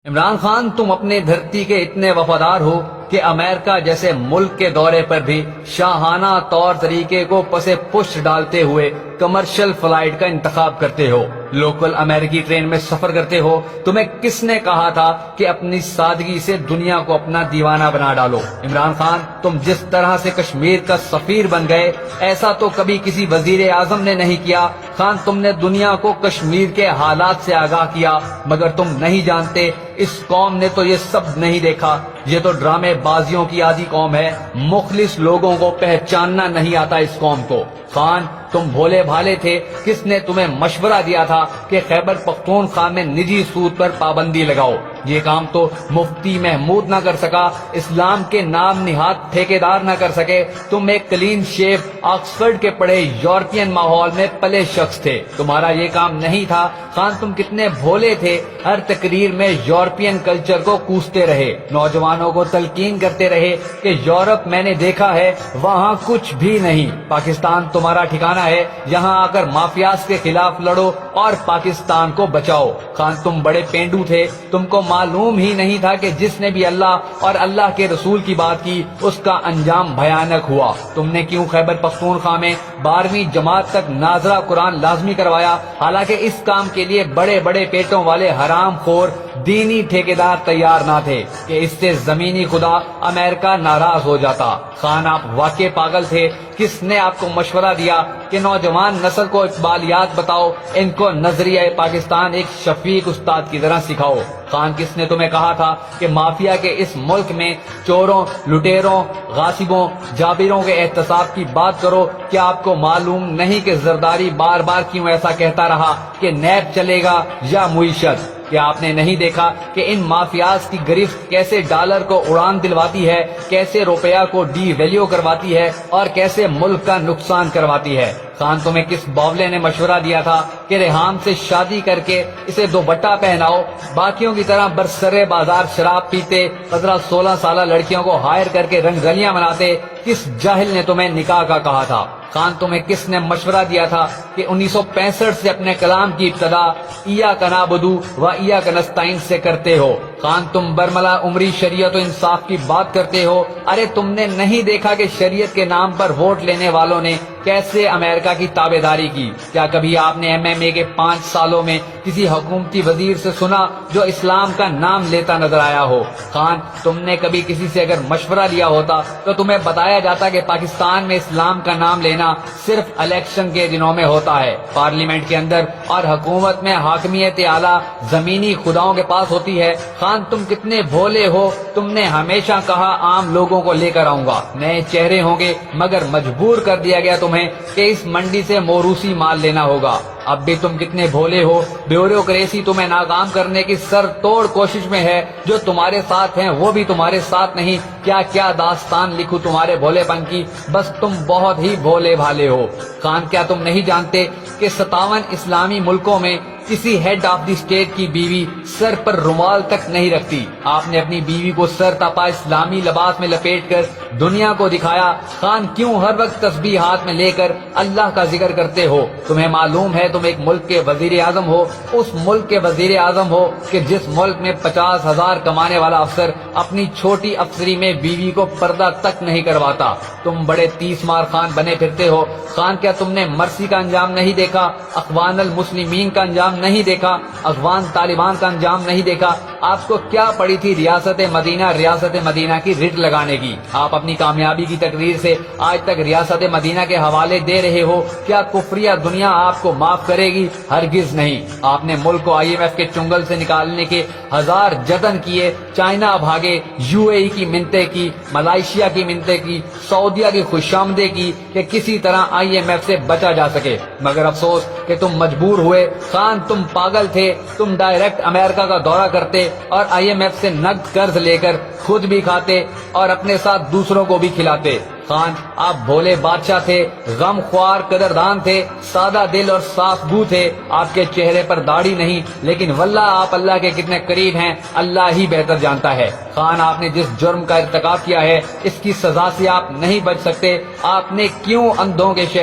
عمران خان، تم اپنے دھرتی کے اتنے وفادار ہو کہ امریکہ جیسے ملک کے دورے پر بھی شاہانہ طور طریقے کو پسے پشت ڈالتے ہوئے کمرشل فلائٹ کا انتخاب کرتے ہو، لوکل امریکی ٹرین میں سفر کرتے ہو۔ تمہیں کس نے کہا تھا کہ اپنی سادگی سے دنیا کو اپنا دیوانہ بنا ڈالو؟ عمران خان، تم جس طرح سے کشمیر کا سفیر بن گئے، ایسا تو کبھی کسی وزیر اعظم نے نہیں کیا۔ خان، تم نے دنیا کو کشمیر کے حالات سے آگاہ کیا، مگر تم نہیں جانتے اس قوم نے تو یہ سب نہیں دیکھا۔ یہ تو ڈرامے بازیوں کی عادی قوم ہے، مخلص لوگوں کو پہچاننا نہیں آتا اس قوم کو۔ خان، تم بھولے بھالے تھے، کس نے تمہیں مشورہ دیا تھا کہ خیبر پختونخوا میں نجی سود پر پابندی لگاؤ؟ یہ کام تو مفتی محمود نہ کر سکا، اسلام کے نام نہاد ٹھیکیدار نہ کر سکے۔ تم ایک کلین شیو آکسفرڈ کے پڑھے یورپین ماحول میں پلے شخص تھے، تمہارا یہ کام نہیں تھا۔ خان، تم کتنے بھولے تھے، ہر تقریر میں یورپین کلچر کو کوستے رہے، نوجوانوں کو تلقین کرتے رہے کہ یورپ میں نے دیکھا ہے، وہاں کچھ بھی نہیں، پاکستان تمہارا ٹھکانہ ہے، یہاں آ کر مافیاز کے خلاف لڑو اور پاکستان کو بچاؤ۔ خان، تم بڑے پینڈو تھے، تم کو معلوم ہی نہیں تھا کہ جس نے بھی اللہ اور اللہ کے رسول کی بات کی اس کا انجام بھیانک ہوا۔ تم نے کیوں خیبر پختونخوا میں 12ویں جماعت تک ناظرہ قرآن لازمی کروایا، حالانکہ اس کام کے لیے بڑے بڑے پیٹوں والے حرام خور دینی ٹھیکیدار تیار نہ تھے کہ اس سے زمینی خدا امریکہ ناراض ہو جاتا؟ خان، آپ واقع پاگل تھے۔ کس نے آپ کو مشورہ دیا کہ نوجوان نسل کو اقبالیات بتاؤ، ان کو نظریہ پاکستان ایک شفیق استاد کی طرح سکھاؤ؟ خان، کس نے تمہیں کہا تھا کہ مافیا کے اس ملک میں چوروں، لٹیروں، غاصبوں، جابروں کے احتساب کی بات کرو؟ کیا آپ کو معلوم نہیں کہ زرداری بار بار کیوں ایسا کہتا رہا کہ نیب چلے گا یا معیشت؟ کیا آپ نے نہیں دیکھا کہ ان مافیاز کی گرفت کیسے ڈالر کو اڑان دلواتی ہے، کیسے روپیہ کو ڈی ویلیو کرواتی ہے اور کیسے ملک کا نقصان کرواتی ہے؟ خان، تمہیں کس باولے نے مشورہ دیا تھا کہ ریحام سے شادی کر کے اسے دوپٹہ پہناؤ، باقیوں کی طرح برسر بازار شراب پیتے، 15-16 سالہ لڑکیوں کو ہائر کر کے رنگ رلیاں مناتے؟ کس جاہل نے تمہیں نکاح کا کہا تھا؟ خان، تمہیں کس نے مشورہ دیا تھا کہ 1965 سے اپنے کلام کی ابتدا ایاک نعبدو و ایاک نستعین سے کرتے ہو؟ خان، تم برملا عمری شریعت و انصاف کی بات کرتے ہو، ارے تم نے نہیں دیکھا کہ شریعت کے نام پر ووٹ لینے والوں نے کیسے امریکہ کی تابعداری کی؟ کیا کبھی آپ نے MMA کے 5 سالوں میں کسی حکومتی وزیر سے سنا جو اسلام کا نام لیتا نظر آیا ہو؟ خان، تم نے کبھی کسی سے اگر مشورہ لیا ہوتا تو تمہیں بتایا جاتا کہ پاکستان میں اسلام کا نام لینا صرف الیکشن کے دنوں میں ہوتا ہے، پارلیمنٹ کے اندر اور حکومت میں حاکمیت اعلیٰ زمینی خداؤں کے پاس ہوتی ہے۔ خان، تم کتنے بھولے ہو، تم نے ہمیشہ کہا عام لوگوں کو لے کر آؤں گا، نئے چہرے ہوں گے، مگر مجبور کر دیا گیا تمہیں کہ اس منڈی سے موروثی مال لینا ہوگا۔ اب بھی تم کتنے بھولے ہو، بیوروکریسی تمہیں ناکام کرنے کی سر توڑ کوشش میں ہے، جو تمہارے ساتھ ہیں وہ بھی تمہارے ساتھ نہیں۔ کیا کیا داستان لکھوں تمہارے بھولے پن کی، بس تم بہت ہی بھولے بھالے ہو۔ خان، کیا تم نہیں جانتے کہ 57 اسلامی ملکوں میں کسی ہیڈ آف دی اسٹیٹ کی بیوی سر پر رومال تک نہیں رکھتی؟ آپ نے اپنی بیوی کو سر تپا اسلامی لباس میں لپیٹ کر دنیا کو دکھایا۔ خان، کیوں ہر وقت تسبیح ہاتھ میں لے کر اللہ کا ذکر کرتے ہو؟ تمہیں معلوم ہے تم ایک ملک کے وزیر اعظم ہو، اس ملک کے وزیر اعظم ہو کہ جس ملک میں 50,000 کمانے والا افسر اپنی چھوٹی افسری میں بیوی کو پردہ تک نہیں کرواتا۔ تم بڑے 30 مار خان بنے پھرتے ہو۔ خان، کیا تم نے مرسی کا انجام نہیں دیکھا، اخوان المسلمین کا انجام نہیں دیکھا، افغان طالبان کا انجام نہیں دیکھا؟ آپ کو کیا پڑی تھی ریاست مدینہ کی رٹ لگانے کی؟ آپ اپنی کامیابی کی تقریر سے آج تک ریاست مدینہ کے حوالے دے رہے ہو۔ کیا کفریہ دنیا آپ کو معاف کرے گی؟ ہرگز نہیں۔ آپ نے ملک کو IMF کے چنگل سے نکالنے کے 1000 جتن کیے، چائنا بھاگے، UAE کی منتیں کی، ملائیشیا کی منتیں کی، سعودیہ کی خوشامدیں کی کہ کسی طرح IMF سے بچا جا سکے، مگر افسوس کہ تم مجبور ہوئے۔ خان، تم پاگل تھے، تم ڈائریکٹ امریکہ کا دورہ کرتے اور IMF سے نقد قرض لے کر خود بھی کھاتے اور اپنے ساتھ دوسروں کو بھی کھلاتے۔ خان، آپ بھولے بادشاہ تھے، غم خوار قدردان تھے، سادہ دل اور صاف گو تھے۔ آپ کے چہرے پر داڑھی نہیں، لیکن واللہ آپ اللہ کے کتنے قریب ہیں اللہ ہی بہتر جانتا ہے۔ خان، آپ نے جس جرم کا ارتکاب کیا ہے اس کی سزا سے آپ نہیں بچ سکتے۔ آپ نے کیوں اندھوں کے شہر